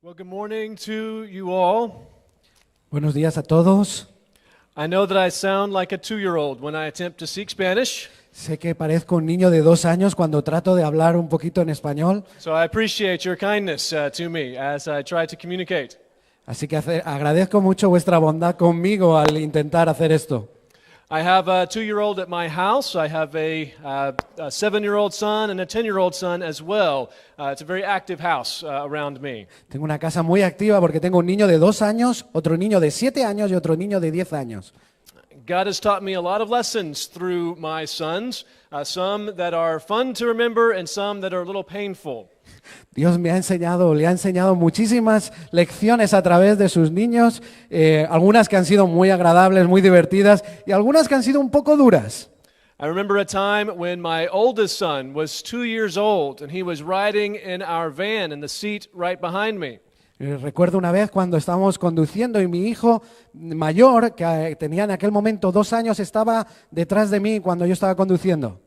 Well, good morning to you all. Buenos días a todos. I know that I sound like a 2-year-old when I attempt to speak Spanish, Sé que parezco un niño de 2 años cuando trato de hablar un poquito en español, so I appreciate your kindness to me as I try to communicate. así que agradezco mucho vuestra bondad conmigo al intentar hacer esto. I have a 2-year-old at my house. I have a 7-year-old son and a 10-year-old son as well. It's a very active house around me. Tengo una casa muy activa porque tengo un niño de 2 años, otro niño de 7 años y otro niño de 10 años. God has taught me a lot of lessons through my sons, some that are fun to remember and some that are a little painful. Dios me ha enseñado, le ha enseñado muchísimas lecciones a través de sus niños, algunas que han sido muy agradables, muy divertidas y algunas que han sido un poco duras. I remember a time when my oldest son was 2 years old and he was riding in our van in the seat right behind me. Recuerdo una vez cuando estábamos conduciendo y mi hijo mayor, que tenía en aquel momento 2 años, estaba detrás de mí cuando yo estaba conduciendo.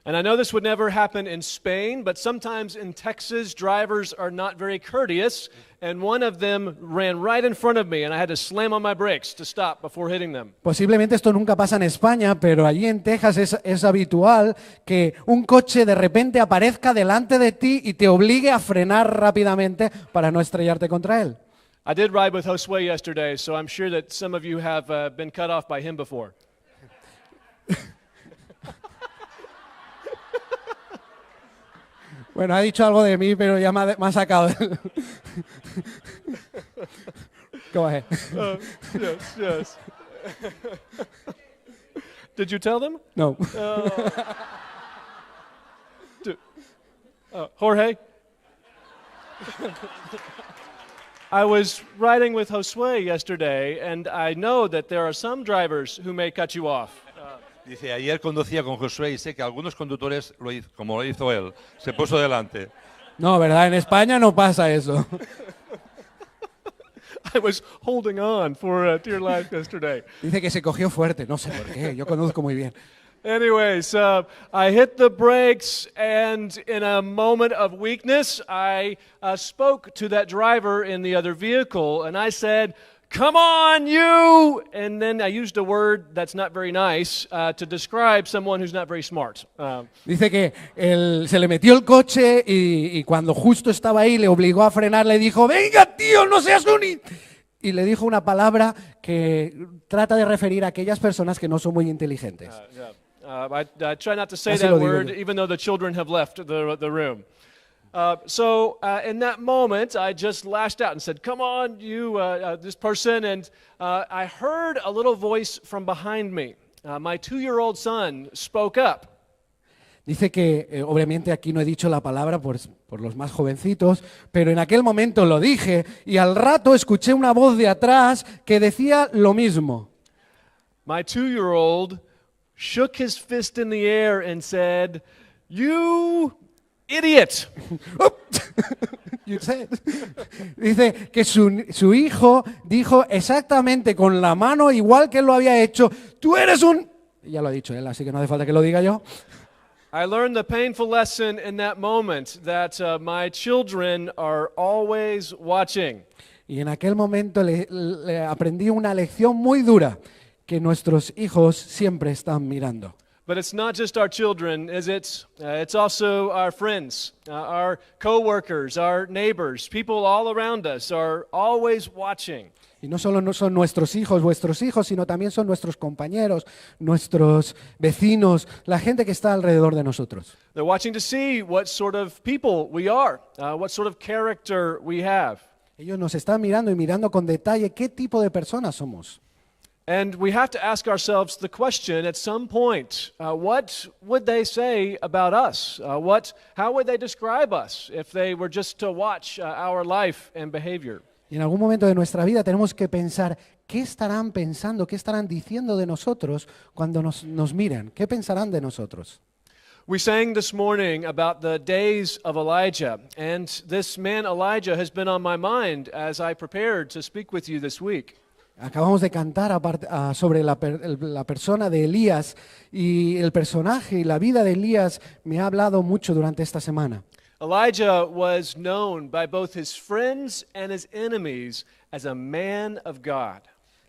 And I know this would never happen in Spain, but sometimes in Texas, drivers are not very courteous, and one of them ran right in front of me, and I had to slam on my brakes to stop before hitting them. Posiblemente esto nunca pasa en España, pero allí en Texas es habitual que un coche de repente aparezca delante de ti y te obligue a frenar rápidamente para no estrellarte contra él. I did ride with Josue yesterday, so I'm sure that some of you have been cut off by him before. Bueno, ha dicho algo de mí, pero ya me ha sacado. Go ahead. Yes. Did you tell them? No. Jorge? I was riding with Josue yesterday, and I know that there are some drivers who may cut you off. Dice, ayer conducía con Josué y sé que algunos conductores, como lo hizo él, se puso delante. No, ¿verdad? En España no pasa eso. I was holding on for dear life yesterday. Dice que se cogió fuerte, no sé por qué, yo conduzco muy bien. Anyways, I hit the brakes, and in a moment of weakness, I spoke to that driver in the other vehicle, and I said, "Come on, you!" And then I used a word that's not very nice to describe someone who's not very smart. Dice que se le metió el coche y cuando justo estaba ahí le obligó a frenar, le dijo, venga tío, no seas un... Y le dijo una palabra que trata de referir a aquellas personas que no son muy inteligentes. I try not to say Así that lo digo word, yo. even though the children have left the room. So in that moment, I just lashed out and said, "Come on, you, this person." And I heard a little voice from behind me. My 2-year-old son spoke up. Dice que obviamente aquí no he dicho la palabra por los más jovencitos, pero en aquel momento lo dije y al rato escuché una voz de atrás que decía lo mismo. My 2-year-old shook his fist in the air and said, "You idiot." You said. Dice que su hijo dijo exactamente con la mano, igual que él lo había hecho, tú eres un... Ya lo ha dicho él, así que no hace falta que lo diga yo. I learned the painful lesson in that moment that my children are always watching. Y en aquel momento le aprendí una lección muy dura, que nuestros hijos siempre están mirando. But it's not just our children, is it? It's also our friends, our co-workers, our neighbors, people all around us are always watching. Y no solo no son nuestros hijos, vuestros hijos, sino también son nuestros compañeros, nuestros vecinos, la gente que está alrededor de nosotros. They're watching to see what sort of people we are, what sort of character we have. Ellos nos están mirando y mirando con detalle qué tipo de personas somos. And we have to ask ourselves the question at some point, what would they say about us? How would they describe us if they were just to watch our life and behavior? Y en algún momento de nuestra vida tenemos que pensar qué estarán pensando, qué estarán diciendo de nosotros cuando nos miran, qué pensarán de nosotros. We sang this morning about the days of Elijah, and this man Elijah has been on my mind as I prepared to speak with you this week. Acabamos de cantar sobre la persona de Elías y el personaje y la vida de Elías me ha hablado mucho durante esta semana. Elijah was known by both his friends and his enemies as a man of God.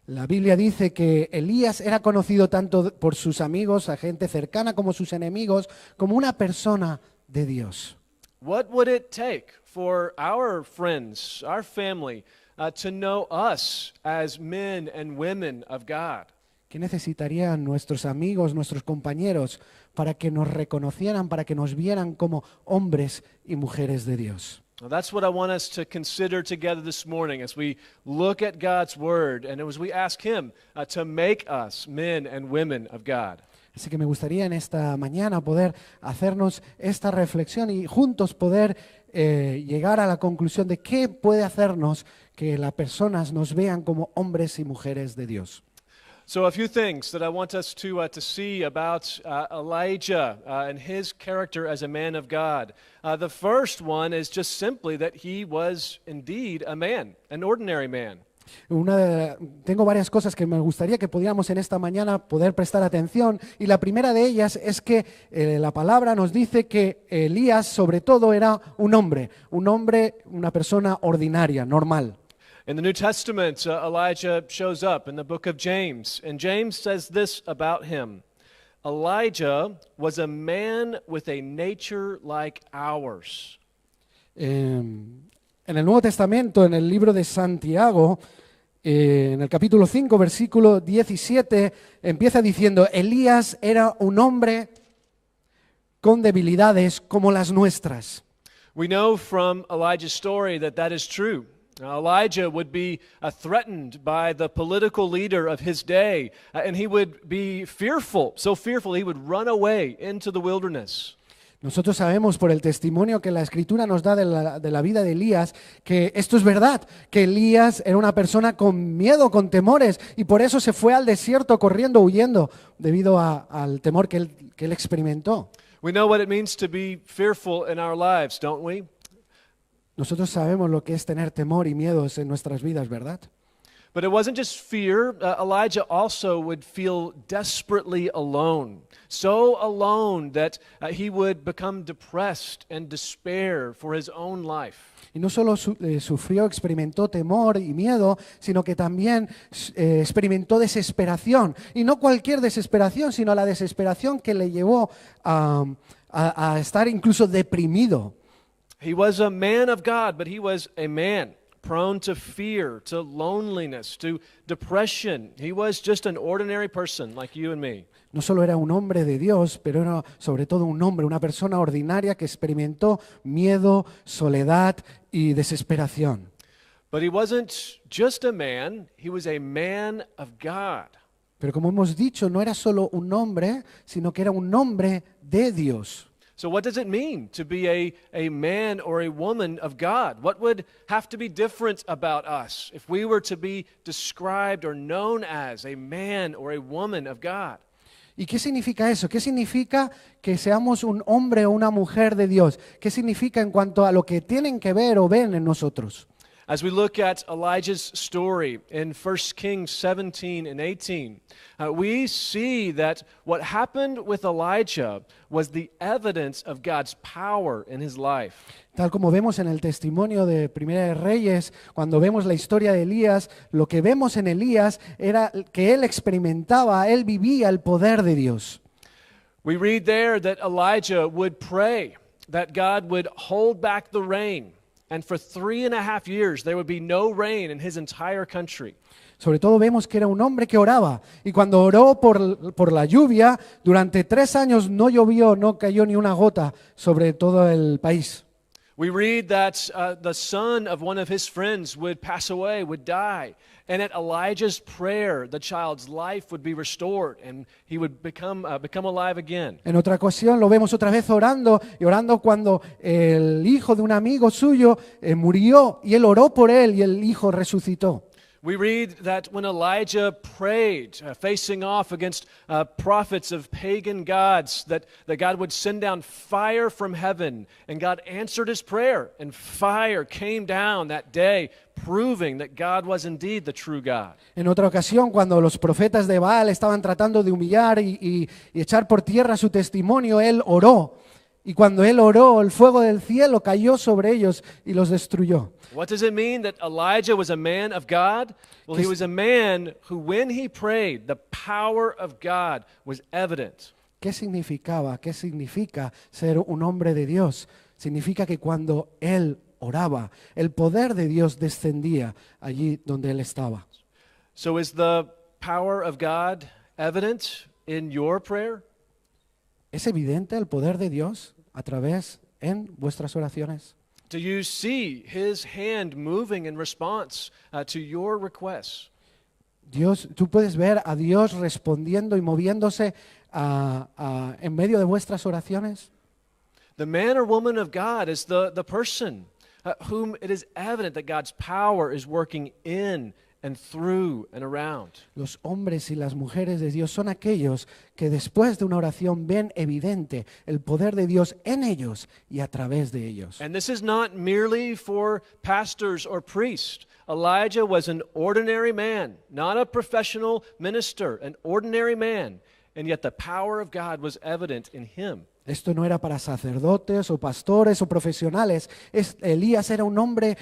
La Biblia dice que Elías era conocido tanto por sus amigos, a gente cercana, como sus enemigos, como una persona de Dios. What would it take for our friends, our family, to know us as men and women of God? ¿Qué necesitarían nuestros amigos, nuestros compañeros, para que nos reconocieran, para que nos vieran como hombres y mujeres de Dios? Well, that's what I want us to consider together this morning as we look at God's Word and as we ask Him to make us men and women of God. Así que me gustaría en esta mañana poder hacernos esta reflexión y juntos poder llegar a la conclusión de qué puede hacernos que las personas nos vean como hombres y mujeres de Dios. So a few things that I want us to see about Elijah and his character as a man of God. The first one is just simply that he was indeed a man, an ordinary man. Tengo varias cosas que me gustaría que pudiéramos en esta mañana poder prestar atención y la primera de ellas es que la palabra nos dice que Elías sobre todo era un hombre, una persona ordinaria, normal. In the New Testament, Elijah shows up in the book of James, and James says this about him. Elijah was a man with a nature like ours. En el Nuevo Testamento, en el libro de Santiago, en el capítulo 5, versículo 17, empieza diciendo, Elías era un hombre con debilidades como las nuestras. We know from Elijah's story that is true. Elijah would be threatened by the political leader of his day, and he would be fearful, so fearful he would run away into the wilderness. Nosotros sabemos por el testimonio que la Escritura nos da de la vida de Elías que esto es verdad, que Elías era una persona con miedo, con temores, y por eso se fue al desierto corriendo, huyendo, debido al temor que él experimentó. We know what it means to be fearful in our lives, don't we? Nosotros sabemos lo que es tener temor y miedos en nuestras vidas, ¿verdad? But it wasn't just fear. Elijah also would feel desperately alone, so alone that he would become depressed and despair for his own life. Y no solo sufrió, experimentó temor y miedo, sino que también experimentó desesperación. Y no cualquier desesperación, sino la desesperación que le llevó a estar incluso deprimido. He was a man of God, but he was a man prone to fear, to loneliness, to depression. He was just an ordinary person like you and me. No solo era un hombre de Dios, pero era sobre todo un hombre, una persona ordinaria que experimentó miedo, soledad y desesperación. But he wasn't just a man, he was a man of God. Pero como hemos dicho, no era solo un hombre, sino que era un hombre de Dios. So what does it mean to be a man or a woman of God? What would have to be different about us if we were to be described or known as a man or a woman of God? ¿Y qué significa eso? ¿Qué significa que seamos un hombre o una mujer de Dios? ¿Qué significa en cuanto a lo que tienen que ver o ven en nosotros? As we look at Elijah's story in 1 Kings 17 and 18, we see that what happened with Elijah was the evidence of God's power in his life. Tal como vemos en el testimonio de Primera de Reyes, cuando vemos la historia de Elías, lo que vemos en Elías era que él experimentaba, él vivía el poder de Dios. We read there that Elijah would pray that God would hold back the rain. And for 3.5 years, there would be no rain in his entire country. Sobre todo vemos que era un hombre que oraba. Y cuando oró por la lluvia, durante 3 años no llovió, no cayó ni una gota sobre todo el país. We read that the son of one of his friends would pass away, would die. And at Elijah's prayer, the child's life would be restored and he would become alive again. En otra ocasión lo vemos otra vez orando, y orando cuando el hijo de un amigo suyo murió, y él oró por él y el hijo resucitó. We read that when Elijah prayed, facing off against prophets of pagan gods, that God would send down fire from heaven, and God answered his prayer, and fire came down that day, proving that God was indeed the true God. En otra ocasión, cuando los profetas de Baal estaban tratando de humillar y echar por tierra su testimonio, él oró, Y cuando él oró, el fuego del cielo cayó sobre ellos y los destruyó. What does it mean that Elijah was a man of God? Well, he was a man who, when he prayed, the power of God was evident. ¿Qué significaba? ¿Qué significa ser un hombre de Dios? Significa que cuando él oraba, el poder de Dios descendía allí donde él estaba. So is the power of God evident in your prayer? ¿Es evidente el poder de Dios a través en vuestras oraciones? Do you see his hand moving in response to your requests? Dios, tú puedes ver a Dios respondiendo y moviéndose en medio de vuestras oraciones. The man or woman of God is the person whom it is evident that God's power is working in and through and around. Los hombres y las mujeres de Dios son aquellos que después de una oración ven evidente el poder de Dios en ellos y a través de ellos. And this is not merely for pastors or priests. Elijah was an ordinary man, not a professional minister, an ordinary man, and yet the power of God was evident in him. Esto no era para sacerdotes o pastores o profesionales. Elías era un hombre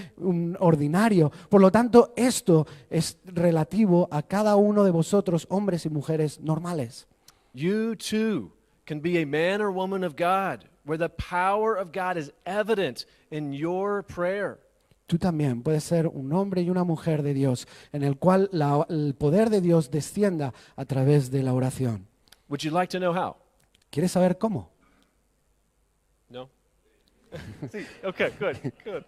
ordinario. Por lo tanto, esto es relativo a cada uno de vosotros, hombres y mujeres normales. You too can be a man or woman of God, where the power of God is evident in your prayer. Tú también puedes ser un hombre y una mujer de Dios, en el cual el poder de Dios descienda a través de la oración. Would you like to know how? ¿Quieres saber cómo? No? See, okay, good, good.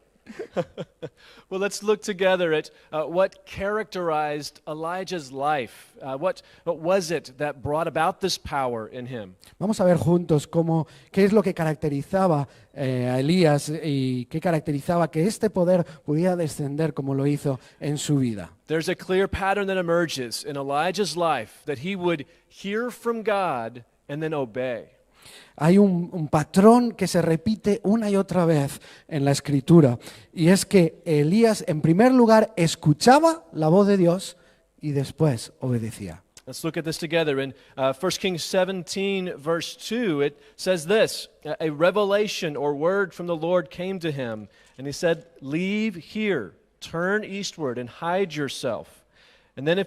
Well, let's look together at what characterized Elijah's life. What was it that brought about this power in him? Vamos a ver juntos qué es lo que caracterizaba a Elías y qué caracterizaba que este poder pudiera descender como lo hizo en su vida. There's a clear pattern that emerges in Elijah's life that he would hear from God and then obey. Hay un patrón que se repite una y otra vez en la Escritura, y es que Elías, en primer lugar, escuchaba la voz de Dios y después obedecía. Let's look at this together. In 1 Kings 17, verse 2, it says this, a revelation or word from the Lord came to him, and he said, leave here, turn eastward, and hide yourself. And then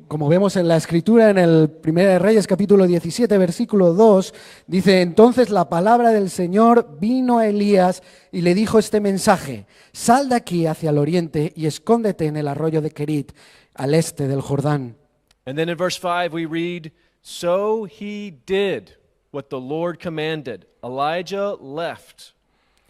Como vemos en la Escritura, en el 1 de Reyes, capítulo 17, versículo 2, dice, entonces la palabra del Señor vino a Elías y le dijo este mensaje, sal de aquí hacia el oriente y escóndete en el arroyo de Kerit, al este del Jordán. And then in verse 5 we read, so he did what the Lord commanded. Elijah left.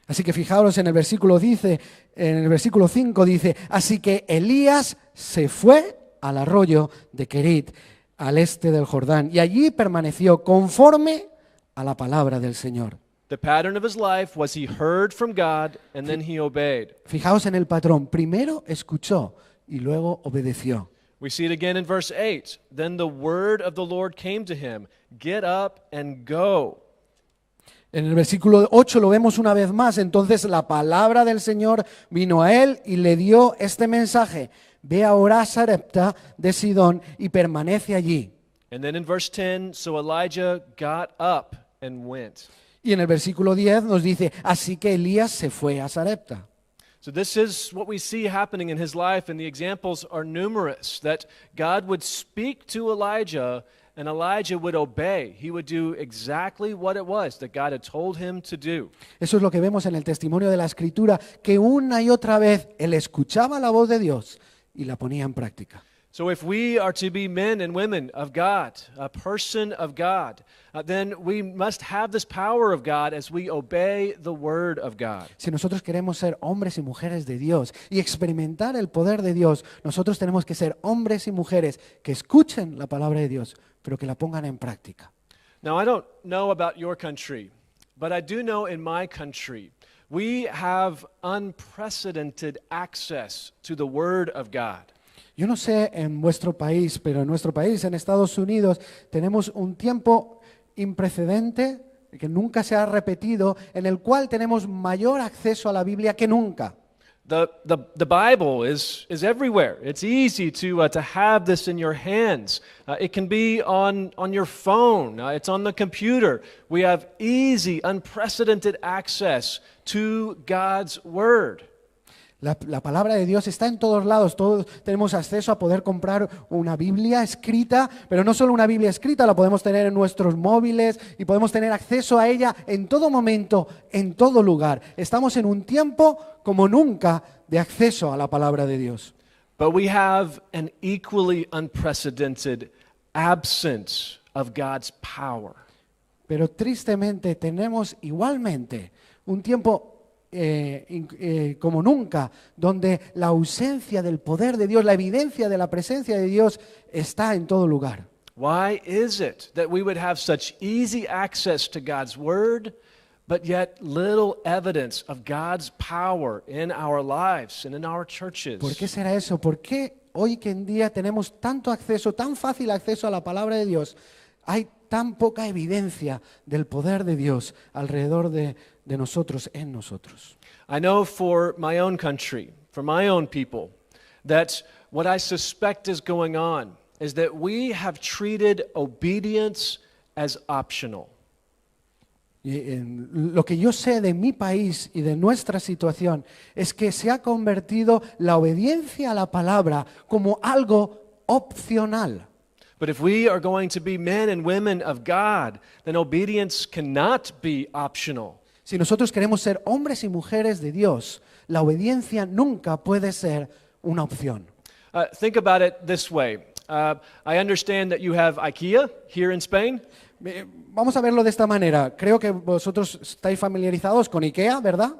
Así que fijaos en el versículo 5 dice, así que Elías se fue al arroyo de Kerit, al este del Jordán, y allí permaneció conforme a la palabra del Señor. The pattern of his life was he heard from God and then he obeyed. Fijaos en el patrón, primero escuchó y luego obedeció. We see it again in verse 8. Then the word of the Lord came to him, get up and go. En el versículo 8 lo vemos una vez más, entonces la palabra del Señor vino a él y le dio este mensaje, ve ahora a Sarepta de Sidón y permanece allí. And then in verse 10, so Elijah got up and went. Y en el versículo 10 nos dice, así que Elías se fue a Sarepta. So this is what we see happening in his life, and the examples are numerous, that God would speak to Elijah and Elijah would obey. He would do exactly what it was that God had told him to do. Eso es lo que vemos en el testimonio de la Escritura, que una y otra vez él escuchaba la voz de Dios y la ponía en práctica. So if we are to be men and women of God, a person of God, then we must have this power of God as we obey the word of God. Si nosotros queremos ser hombres y mujeres de Dios y experimentar el poder de Dios, nosotros tenemos que ser hombres y mujeres que escuchen la palabra de Dios, pero que la pongan en práctica. Now, I don't know about your country, but I do know in my country, we have unprecedented access to the word of God. Yo no sé en vuestro país, pero en nuestro país, en Estados Unidos, tenemos un tiempo imprecedente que nunca se ha repetido, en el cual tenemos mayor acceso a la Biblia que nunca. The Bible is everywhere. It's easy to have this in your hands. It can be on your phone. It's on the computer. We have easy, unprecedented access to God's Word. La palabra de Dios está en todos lados, todos tenemos acceso a poder comprar una Biblia escrita, pero no solo una Biblia escrita, la podemos tener en nuestros móviles y podemos tener acceso a ella en todo momento, en todo lugar. Estamos en un tiempo como nunca de acceso a la palabra de Dios. But we have an equally unprecedented absence of God's power. Pero tristemente tenemos igualmente un tiempo como nunca, donde la ausencia del poder de Dios, la evidencia de la presencia de Dios está en todo lugar. Why is it that we would have such easy access to God's Word, but yet little evidence of God's power in our lives and in our churches? ¿Por qué será eso? ¿Por qué hoy que en día tenemos tanto acceso, tan fácil acceso a la palabra de Dios? Hay tan poca evidencia del poder de Dios alrededor de nosotros, en nosotros. I know for my own country, for my own people, that what I suspect is going on is that we have treated obedience as optional. Lo que yo sé de mi país y de nuestra situación es que se ha convertido la obediencia a la palabra como algo opcional. But if we are going to be men and women of God, then obedience cannot be optional. Si nosotros queremos ser hombres y mujeres de Dios, la obediencia nunca puede ser una opción. Think about it this way. I understand that you have IKEA here in Spain. Vamos a verlo de esta manera. Creo que vosotros estáis familiarizados con IKEA, ¿verdad?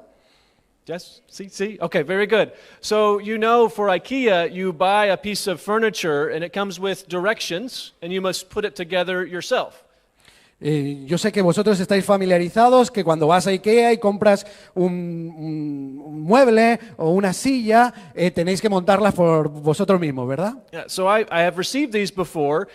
Yes? See? Okay, very good. So you know for IKEA, you buy a piece of furniture and it comes with directions and you must put it together yourself. Yo sé que vosotros estáis familiarizados que cuando vas a IKEA y compras un mueble o una silla, tenéis que montarla por vosotros mismos, ¿verdad? Yeah, so I have received these before.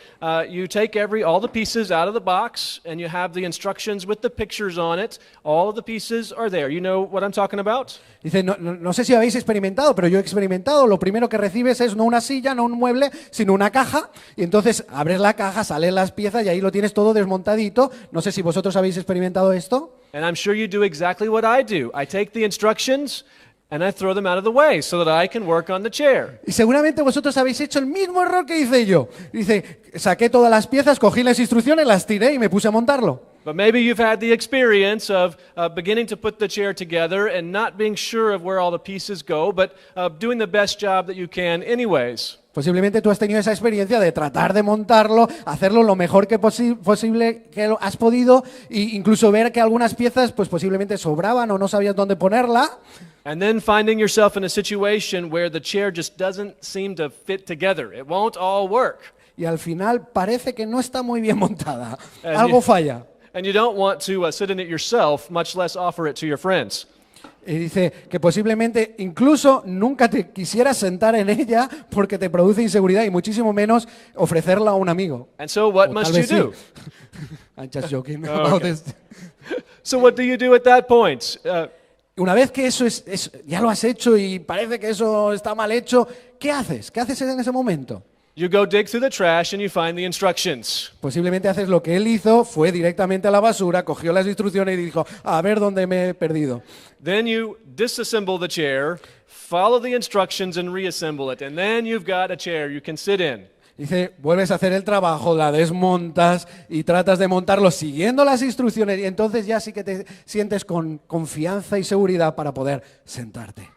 You take all the pieces out of the box and you have the instructions with the pictures on it. All of the pieces are there. You know what I'm talking about? Dice, no sé si habéis experimentado, pero yo he experimentado. Lo primero que recibes es no una silla, no un mueble, sino una caja. Y entonces abres la caja, salen las piezas y ahí lo tienes todo desmontadito. No sé si vosotros habéis experimentado esto. And I'm sure you do exactly what I do. I take the instructions and I throw them out of the way so that I can work on the chair. Y seguramente vosotros habéis hecho el mismo error que hice yo. Dice, saqué todas las piezas, cogí las instrucciones, las tiré y me puse a montarlo. But maybe you've had the experience of beginning to put the chair together and not being sure of where all the pieces go, but doing the best job that you can anyways. Posiblemente tú has tenido esa experiencia de tratar de montarlo, hacerlo lo mejor que posible que has podido e incluso ver que algunas piezas pues posiblemente sobraban o no sabías dónde ponerla. And then finding yourself in a situation where the chair just doesn't seem to fit together. It won't all work. Y al final parece que no está muy bien montada. Algo falla. And you don't want to sit in it yourself, much less offer it to your friends. Y dice que posiblemente incluso nunca te quisieras sentar en ella porque te produce inseguridad y muchísimo menos ofrecerla a un amigo. And so what O must tal you vez sí. do? I'm just joking about Okay. this. So what do you do at that point? Una vez que eso ya lo has hecho y parece que eso está mal hecho, ¿qué haces? ¿Qué haces en ese momento? You go dig through the trash and you find the instructions. Posiblemente haces lo que él hizo, fue directamente a la basura, cogió las instrucciones y dijo, a ver dónde me he perdido. Then you disassemble the chair, follow the instructions and reassemble it. And then you've got a chair you can sit in. Dice, vuelves a hacer el trabajo, la desmontas y tratas de montarlo siguiendo las instrucciones y entonces ya sí que te sientes con confianza y seguridad para poder sentarte.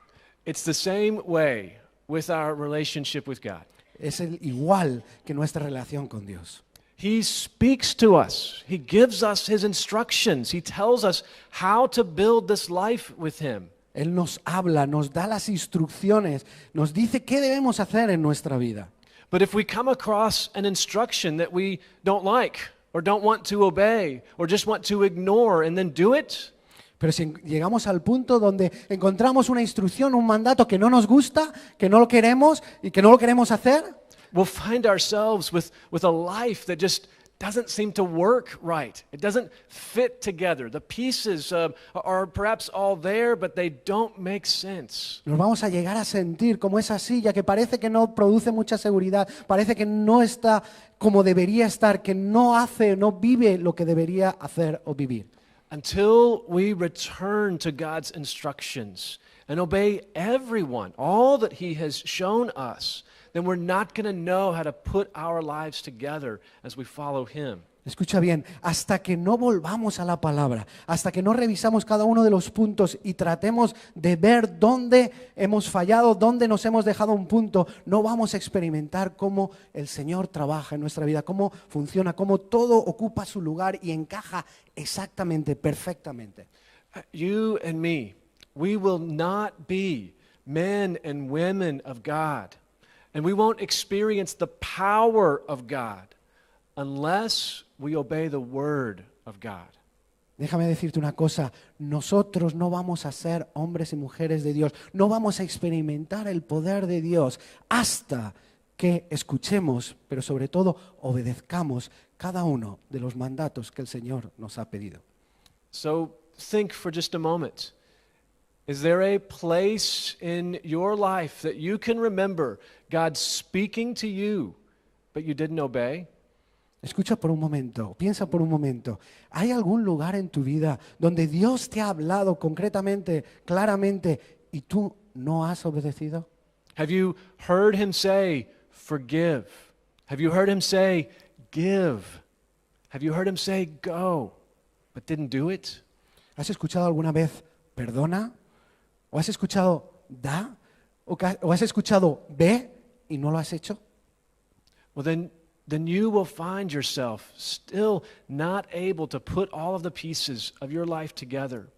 It's the same way with our relationship with God. Es igual que nuestra relación con Dios. He speaks to us. He gives us his instructions. He tells us how to build this life with him. Él nos habla, nos da las instrucciones, nos dice qué debemos hacer en nuestra vida. But if we come across an instruction that we don't like or don't want to obey or just want to ignore and then do it, Pero si llegamos al punto donde encontramos una instrucción, un mandato que no nos gusta, que no lo queremos y que no lo queremos hacer, we'll find ourselves with a life that just doesn't seem to work right. It doesn't fit together. The pieces are perhaps all there, but they don't make sense. Nos vamos a llegar a sentir como esa silla que parece que no produce mucha seguridad, parece que no está como debería estar, que no hace, no vive lo que debería hacer o vivir. Until we return to God's instructions and obey everyone, all that He has shown us, then we're not going to know how to put our lives together as we follow Him. Escucha bien, hasta que no volvamos a la palabra, hasta que no revisamos cada uno de los puntos y tratemos de ver dónde hemos fallado, dónde nos hemos dejado un punto, no vamos a experimentar cómo el Señor trabaja en nuestra vida, cómo funciona, cómo todo ocupa su lugar y encaja exactamente, perfectamente. You and me, we will not be men and women of God, and we won't experience the power of God unless we obey the word of God. Déjame decirte una cosa, nosotros no vamos a ser hombres y mujeres de Dios, no vamos a experimentar el poder de Dios hasta que escuchemos, pero sobre todo obedezcamos cada uno de los mandatos que el Señor nos ha pedido. So think for just a moment. Is there a place in your life that you can remember God speaking to you, but you didn't obey? Escucha por un momento, piensa por un momento. ¿Hay algún lugar en tu vida donde Dios te ha hablado concretamente, claramente, y tú no has obedecido? Have you heard Him say, forgive? Have you heard Him say, give? Have you heard Him say, go, but didn't do it? ¿Has escuchado alguna vez perdona? ¿O has escuchado da? ¿O has escuchado ve y no lo has hecho? Well, then you will find yourself still not able to put all of the pieces of your life together.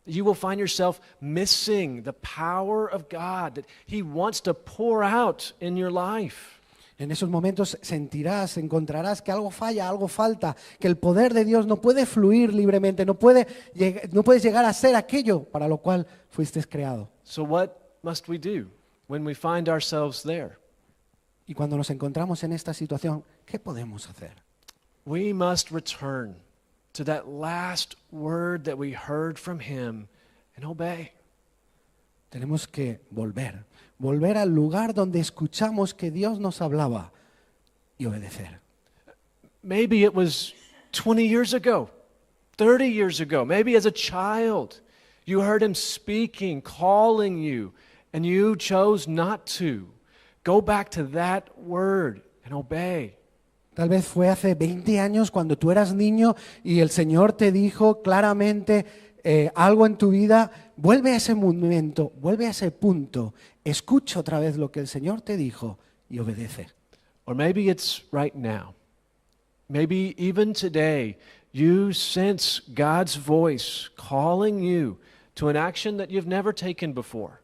You will find yourself missing the power of God that He wants to pour out in your life. En esos momentos sentirás, encontrarás que algo falla, algo falta, que el poder de Dios no puede fluir libremente, no puedes llegar a ser aquello para lo cual fuiste creado. So what must we do when we find ourselves there? Y cuando nos encontramos en esta situación, ¿qué podemos hacer? We must return to that last word that we heard from Him and obey. Tenemos que volver al lugar donde escuchamos que Dios nos hablaba y obedecer. Maybe it was 20 years ago, 30 years ago, maybe as a child. You heard Him speaking, calling you, and you chose not to. Go back to that word and obey. Tal vez fue hace 20 años cuando tú eras niño y el Señor te dijo claramente algo en tu vida. Vuelve a ese momento, vuelve a ese punto. Escucha otra vez lo que el Señor te dijo y obedece. Or maybe it's right now. Maybe even today you sense God's voice calling you to an action that you've never taken before.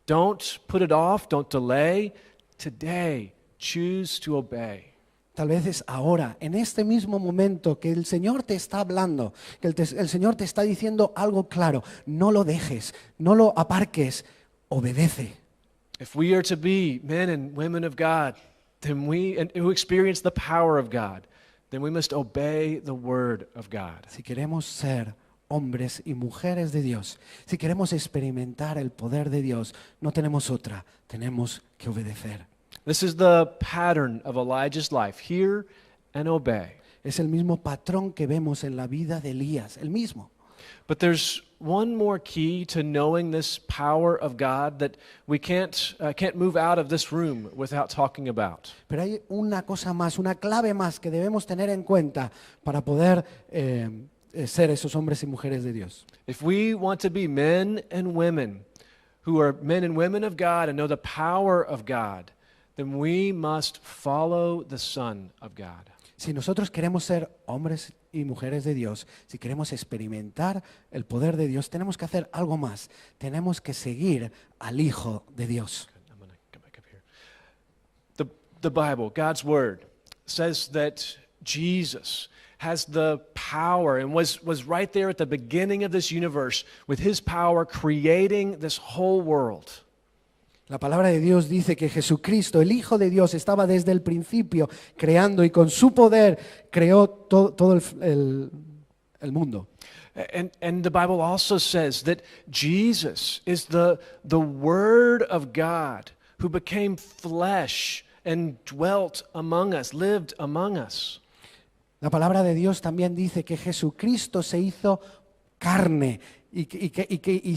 Don't put it off, don't delay. Today, choose to obey. Tal vez es ahora, en este mismo momento que el Señor te está hablando, que el Señor te está diciendo algo claro. No lo dejes, no lo aparques, obedece. If we are to be men and women of God, then who experience the power of God, then we must obey the word of God. Si queremos ser hombres y mujeres de Dios, si queremos experimentar el poder de Dios, no tenemos otra, tenemos que obedecer. This is the pattern of Elijah's life. Hear and obey. Es el mismo patrón que vemos en la vida de Elías, el mismo. But there's one more key to knowing this power of God that we can't move out of this room without talking about. Pero hay una cosa más, una clave más que debemos tener en cuenta para poder ser esos hombres y mujeres de Dios. If we want to be men and women who are men and women of God and know the power of God, then we must follow the Son of God. Si nosotros queremos ser hombres y mujeres de Dios, si queremos experimentar el poder de Dios, tenemos que hacer algo más. Tenemos que seguir al Hijo de Dios. I'm going to come back up here. The Bible, God's Word, says that Jesus has the power and was right there at the beginning of this universe with His power creating this whole world. La palabra de Dios dice que Jesucristo, el Hijo de Dios, estaba desde el principio creando y con su poder creó todo el mundo. And the Bible also says that Jesus is the Word of God who became flesh and dwelt among us, lived among us. La palabra de Dios también dice que Jesucristo se hizo carne y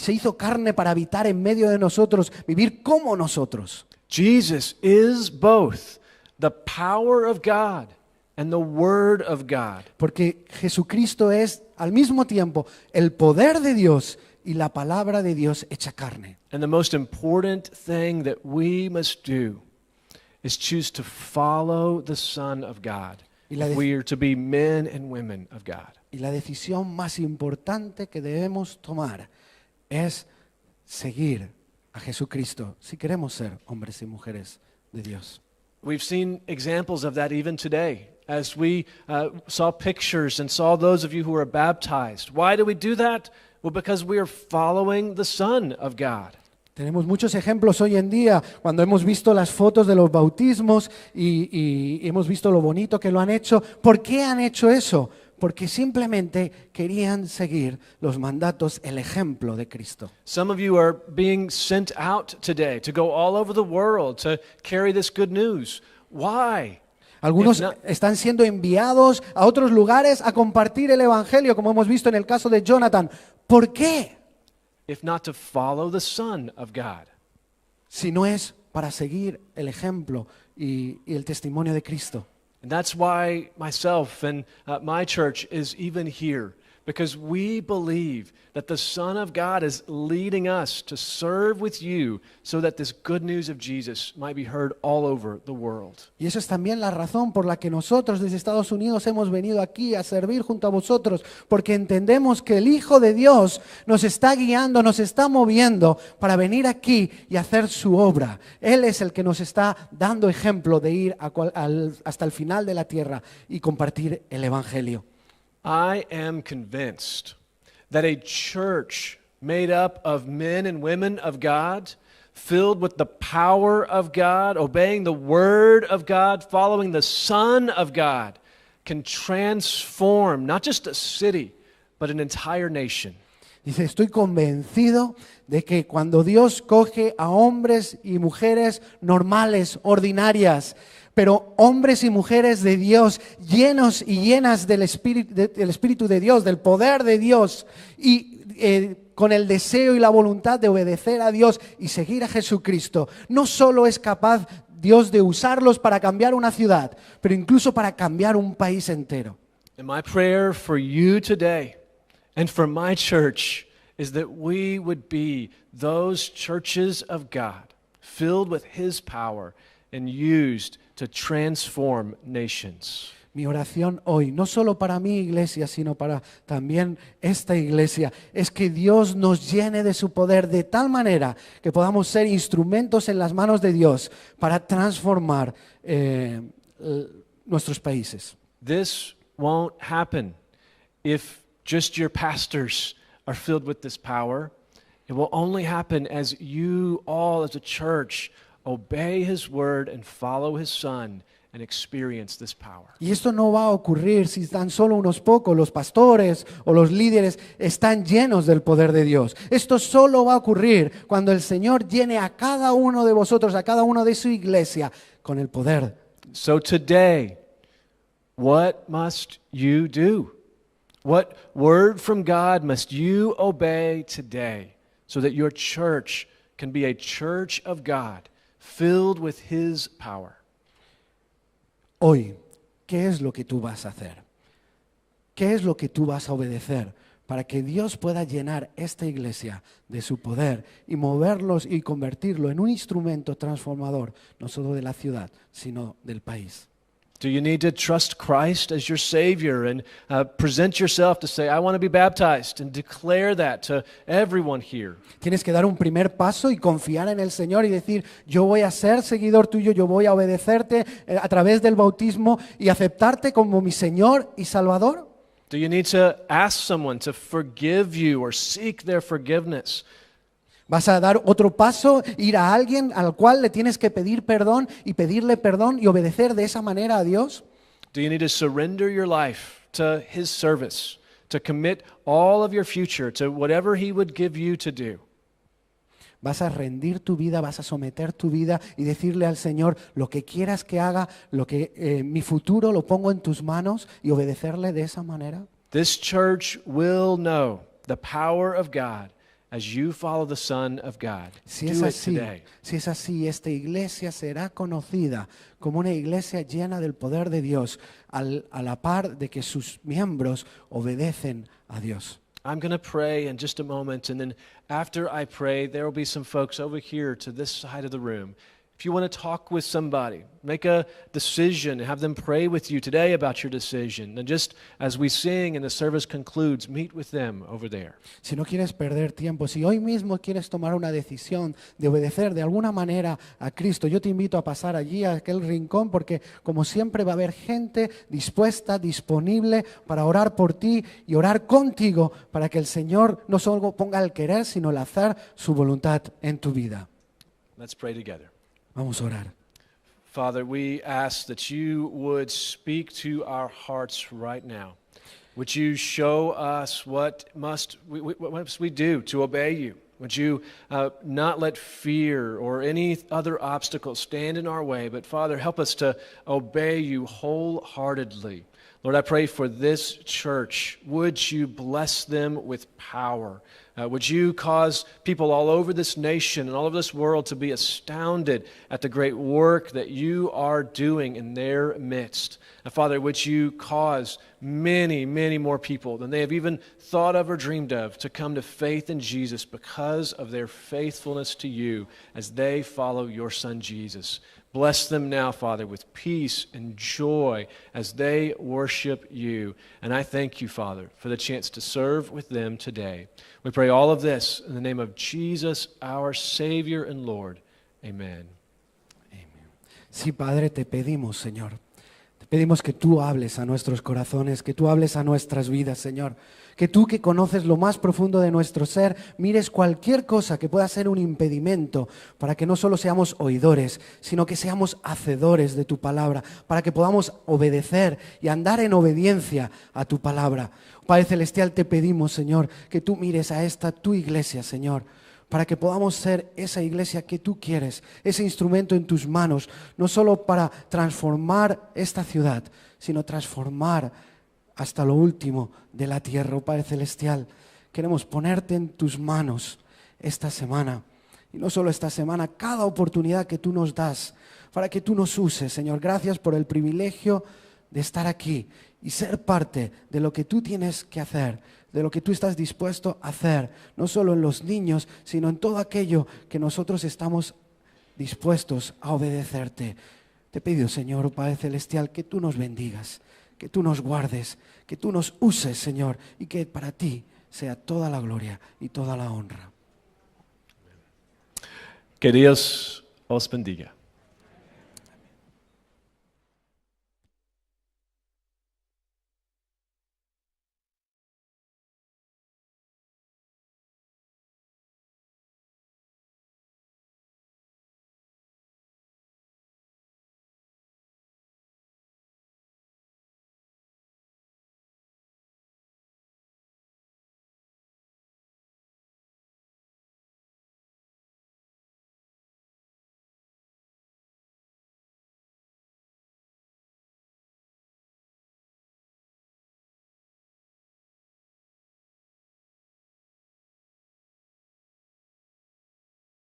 se hizo carne para habitar en medio de nosotros, vivir como nosotros. Jesus is both the power of God and the Word of God. Porque Jesucristo es al mismo tiempo el poder de Dios y la palabra de Dios hecha carne. And the most important thing that we must do is choose to follow the Son of God. If we are to be men and women of God. Y la decisión más importante que debemos tomar es seguir a Jesucristo si queremos ser hombres y mujeres de Dios. We've seen examples of that even today as we saw pictures and saw those of you who are baptized. Why do we do that? Well, because we are following the Son of God. Tenemos muchos ejemplos hoy en día cuando hemos visto las fotos de los bautismos y hemos visto lo bonito que lo han hecho. ¿Por qué han hecho eso? Porque simplemente querían seguir los mandatos, el ejemplo de Cristo. Some of you are being sent out today to go all over the world to carry this good news. Why? Algunos están siendo enviados a otros lugares a compartir el evangelio, como hemos visto en el caso de Jonathan. ¿Por qué? If not to follow the Son of God. Si no es para seguir el ejemplo y el testimonio de Cristo. And that's why myself and my church is even here, because we believe that the Son of God is leading us to serve with you so that this good news of Jesus might be heard all over the world. Y esa es también la razón por la que nosotros desde Estados Unidos hemos venido aquí a servir junto a vosotros, porque entendemos que el Hijo de Dios nos está guiando, nos está moviendo para venir aquí y hacer su obra. Él es el que nos está dando ejemplo de ir hasta el final de la tierra y compartir el Evangelio. I am convinced that a church made up of men and women of God, filled with the power of God, obeying the Word of God, following the Son of God, can transform not just a city, but an entire nation. Dice, estoy convencido de que cuando Dios coge a hombres y mujeres normales, ordinarias, pero hombres y mujeres de Dios, llenos y llenas del Espíritu de Dios, del poder de Dios, y con el deseo y la voluntad de obedecer a Dios y seguir a Jesucristo, no solo es capaz Dios de usarlos para cambiar una ciudad, pero incluso para cambiar un país entero. And my prayer for you today and for my church is that we would be those churches of God, filled with His power and used to transform nations. Mi oración hoy, no solo para mi iglesia, sino para también esta iglesia, es que Dios nos llene de su poder de tal manera que podamos ser instrumentos en las manos de Dios para transformar nuestros países. This won't happen if just your pastors are filled with this power. It will only happen as you all as a church obey His word and follow His Son and experience this power. Y esto no va a ocurrir si tan solo unos pocos, los pastores o los líderes, están llenos del poder de Dios. Esto solo va a ocurrir cuando el Señor llene a cada uno de vosotros, a cada uno de su iglesia, con el poder. So today, what must you do? What word from God must you obey today so that your church can be a church of God filled with His power? Hoy, ¿qué es lo que tú vas a hacer? ¿Qué es lo que tú vas a obedecer para que Dios pueda llenar esta iglesia de su poder y moverlos y convertirlo en un instrumento transformador, no solo de la ciudad, sino del país? Do you need to trust Christ as your Savior and present yourself to say, I want to be baptized, and declare that to everyone here? Tienes que dar un primer paso y confiar en el Señor y decir, yo voy a ser seguidor tuyo, yo voy a obedecerte a través del bautismo y aceptarte como mi Señor y Salvador. Do you need to ask someone to forgive you or seek their forgiveness? ¿Vas a dar otro paso, ir a alguien al cual le tienes que pedir perdón y pedirle perdón y obedecer de esa manera a Dios? Do you need to surrender your life to His service, to commit all of your future to whatever He would give you to do? Vas a rendir tu vida, vas a someter tu vida y decirle al Señor lo que quieras que haga, mi futuro lo pongo en tus manos y obedecerle de esa manera. This church will know the power of God as you follow the Son of God. Si Do es it así, today. esta iglesia será conocida como una iglesia llena del poder de Dios, a la par de que sus miembros obedecen a Dios. I'm going to pray in just a moment, and then after I pray, there will be some folks over here to this side of the room. If you want to talk with somebody, make a decision, and have them pray with you today about your decision. And just as we sing and the service concludes, meet with them over there. Si no quieres perder tiempo, si hoy mismo quieres tomar una decisión de obedecer de alguna manera a Cristo, yo te invito a pasar allí a aquel rincón porque como siempre va a haber gente dispuesta, disponible para orar por ti y orar contigo para que el Señor no solo ponga el querer, sino el hacer su voluntad en tu vida. Let's pray together. Vamos a orar. Father, we ask that you would speak to our hearts right now. Would you show us what must we do to obey you? Would you not let fear or any other obstacle stand in our way, but Father, help us to obey you wholeheartedly. Lord, I pray for this church. Would you bless them with power? Would you cause people all over this nation and all over this world to be astounded at the great work that you are doing in their midst? And Father, would you cause many, many more people than they have even thought of or dreamed of to come to faith in Jesus because of their faithfulness to you as they follow your Son Jesus. Bless them now, Father, with peace and joy as they worship you. And I thank you, Father, for the chance to serve with them today. We pray all of this in the name of Jesus, our Savior and Lord. Amen. Sí, Padre, te pedimos, Señor. Te pedimos que tú hables a nuestros corazones, que tú hables a nuestras vidas, Señor. Que tú que conoces lo más profundo de nuestro ser, mires cualquier cosa que pueda ser un impedimento para que no solo seamos oidores, sino que seamos hacedores de tu palabra, para que podamos obedecer y andar en obediencia a tu palabra. Padre Celestial, te pedimos, Señor, que tú mires a esta tu iglesia, Señor, para que podamos ser esa iglesia que tú quieres, ese instrumento en tus manos, no solo para transformar esta ciudad, sino transformar hasta lo último de la tierra. Oh Padre Celestial, queremos ponerte en tus manos esta semana, y no solo esta semana, cada oportunidad que tú nos das, para que tú nos uses, Señor. Gracias por el privilegio de estar aquí y ser parte de lo que tú tienes que hacer, de lo que tú estás dispuesto a hacer, no solo en los niños, sino en todo aquello que nosotros estamos dispuestos a obedecerte. Te pido, Señor, Padre Celestial, que tú nos bendigas, que tú nos guardes, que tú nos uses, Señor, y que para ti sea toda la gloria y toda la honra. Que Dios os bendiga.